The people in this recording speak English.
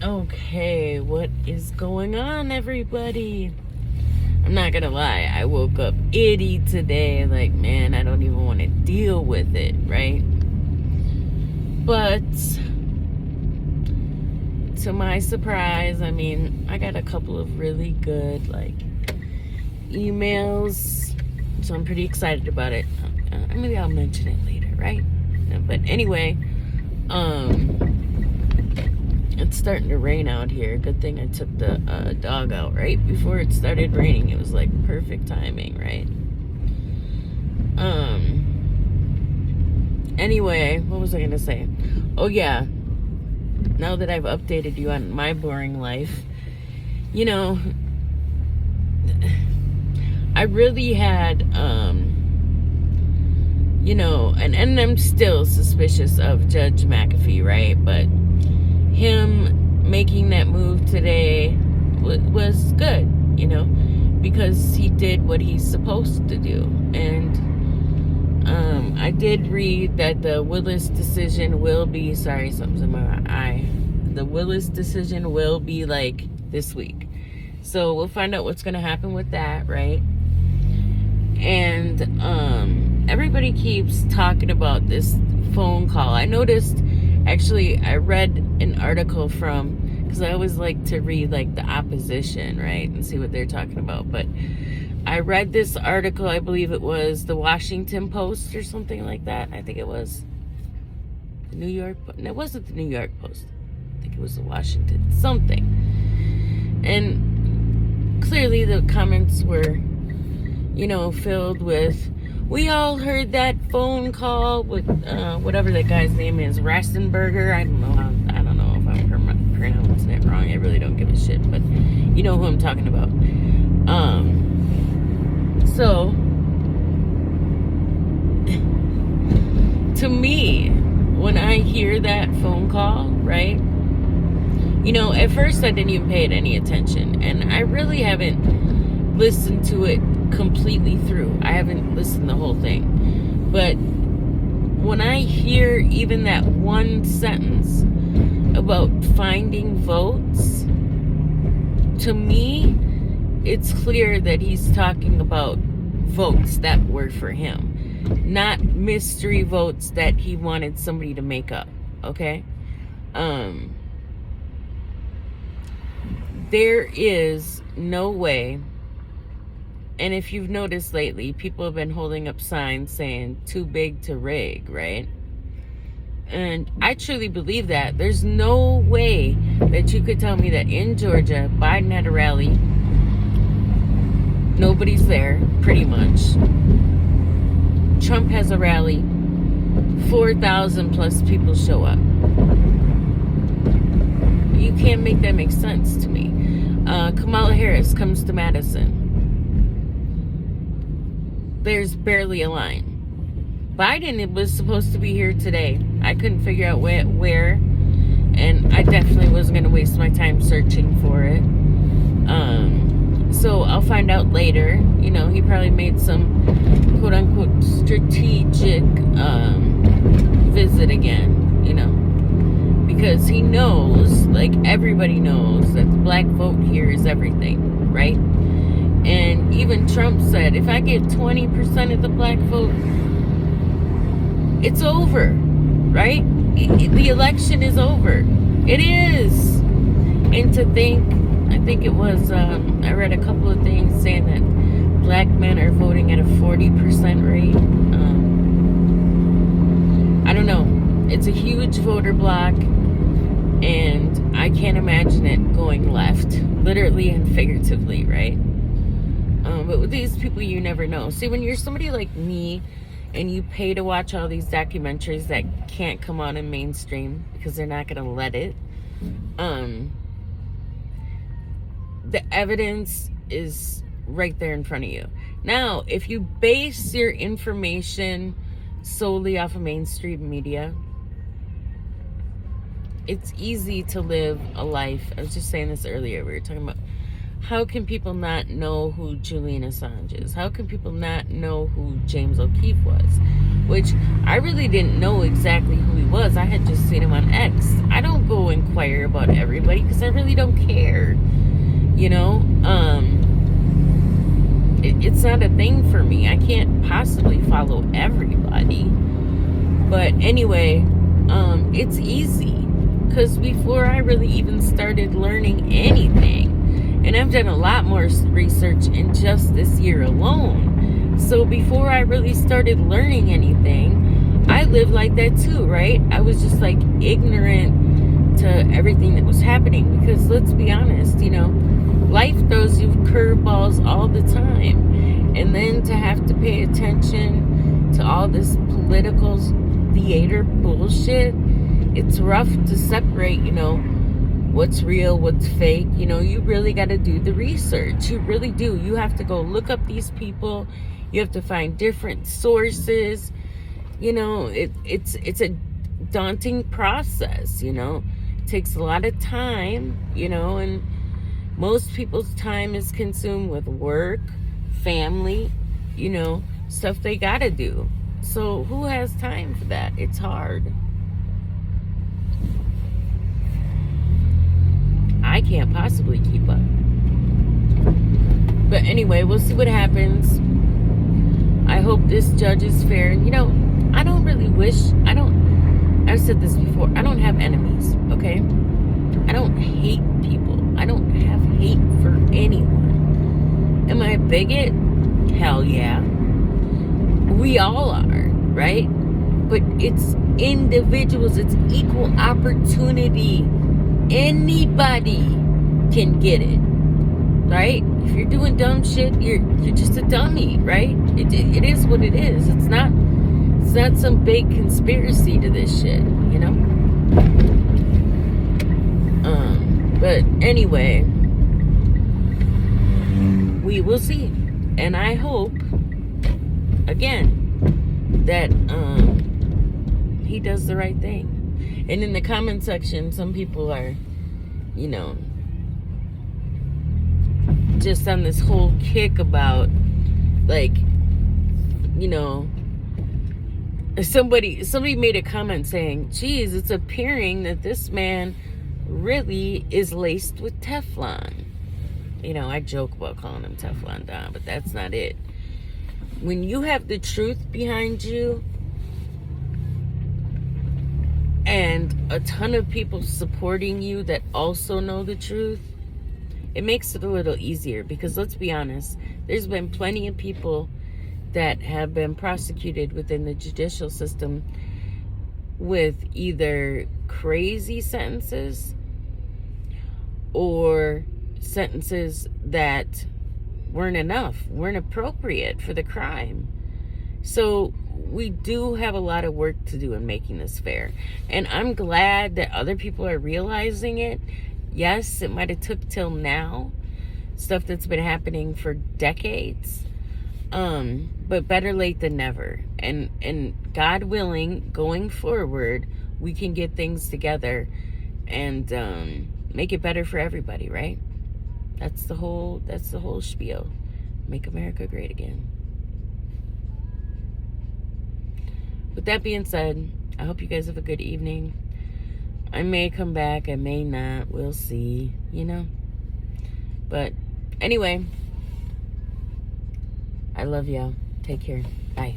Okay, what is going on, everybody? I'm not gonna lie, I woke up itty today. Like, man, I don't even want to deal with it, right? But to my surprise, I got a couple of really good, emails, so I'm pretty excited about it. Maybe I'll mention it later, right? But anyway, it's starting to rain out here. Good thing I took the dog out right before it started raining. It was like perfect timing, right? Anyway, what was I gonna say? Oh yeah, now that I've updated you on my boring life, I really had and I'm still suspicious of Judge McAfee, right? But him making that move today was good, because he did what he's supposed to do. And I did read that the Willis decision will be, sorry, something's in my eye. The Willis decision will be this week. So we'll find out what's going to happen with that, right? And everybody keeps talking about this phone call. I noticed, actually, I read an article because I always like to read the opposition, right, and see what they're talking about. But I read this article, I believe it was the Washington Post or something like that. I think it was the New York, no, it wasn't the New York Post. I think it was the Washington something. And clearly the comments were, filled with, we all heard that phone call with whatever that guy's name is, Rastenberger. I don't know if I'm pronouncing it wrong. I really don't give a shit, but you know who I'm talking about. So to me, when I hear that phone call, right? At first I didn't even pay it any attention, and I really haven't listened to it completely through. I haven't listened the whole thing. But when I hear even that one sentence about finding votes, to me, it's clear that he's talking about votes that were for him, not mystery votes that he wanted somebody to make up, okay? There is no way. And if you've noticed lately, people have been holding up signs saying too big to rig, right? And I truly believe that. There's no way that you could tell me that in Georgia, Biden had a rally. Nobody's there, pretty much. Trump has a rally. 4,000 plus people show up. You can't make that make sense to me. Kamala Harris comes to Madison. There's barely a line. Biden was supposed to be here today. I couldn't figure out where, and I definitely wasn't going to waste my time searching for it. So I'll find out later. He probably made some quote-unquote strategic visit again, because he knows, everybody knows, that the black vote here is everything, right? And even Trump said, if I get 20% of the black vote, it's over, right? The election is over. It is. And to think, I think it was, I read a couple of things saying that black men are voting at a 40% rate. I don't know. It's a huge voter block, and I can't imagine it going left, literally and figuratively, right? But with these people, you never know. See, when you're somebody like me and you pay to watch all these documentaries that can't come on in mainstream because they're not going to let it, the evidence is right there in front of you. Now, if you base your information solely off of mainstream media, it's easy to live a life. I was just saying this earlier. We were talking about how can people not know who Julian Assange is? How can people not know who James O'Keefe was? Which I really didn't know exactly who he was. I had just seen him on X. I don't go inquire about everybody because I really don't care. You know, it's not a thing for me. I can't possibly follow everybody. But anyway, it's easy because before I really even started learning anything, and I've done a lot more research in just this year alone. So before I really started learning anything, I lived like that too, right? I was just like ignorant to everything that was happening because let's be honest, you know, life throws you curveballs all the time. And then to have to pay attention to all this political theater bullshit, it's rough to separate, you know, what's real, what's fake. You know, you really got to do the research. You really do. You have to go look up these people. You have to find different sources. You know, it's a daunting process, you know. It takes a lot of time, you know, and most people's time is consumed with work, family, you know, stuff they got to do. So who has time for that? It's hard. I can't possibly keep up. But anyway, we'll see what happens. I hope this judge is fair. You know, I don't really wish, I've said this before, I don't have enemies, okay? I don't hate people. I don't have hate for anyone. Am I a bigot? Hell yeah. We all are, right? But it's individuals, it's equal opportunity. Anybody can get it, right? If you're doing dumb shit, you're just a dummy, right? It is what it is. It's not some big conspiracy to this shit, you know? But anyway, we will see. And I hope, again, that he does the right thing. And in the comment section, some people are, you know, just on this whole kick about, like, you know, somebody made a comment saying, geez, it's appearing that this man really is laced with Teflon. You know, I joke about calling him Teflon D, but that's not it. When you have the truth behind you and a ton of people supporting you that also know the truth, it makes it a little easier because let's be honest, there's been plenty of people that have been prosecuted within the judicial system with either crazy sentences or sentences that weren't appropriate for the crime. So we do have a lot of work to do in making this fair. And I'm glad that other people are realizing it. Yes, it might have took till now. Stuff that's been happening for decades. But better late than never. And God willing, going forward, we can get things together and make it better for everybody, right? That's the whole spiel. Make America great again. With that being said, I hope you guys have a good evening. I may come back, I may not. We'll see, you know. But anyway, I love y'all. Take care. Bye.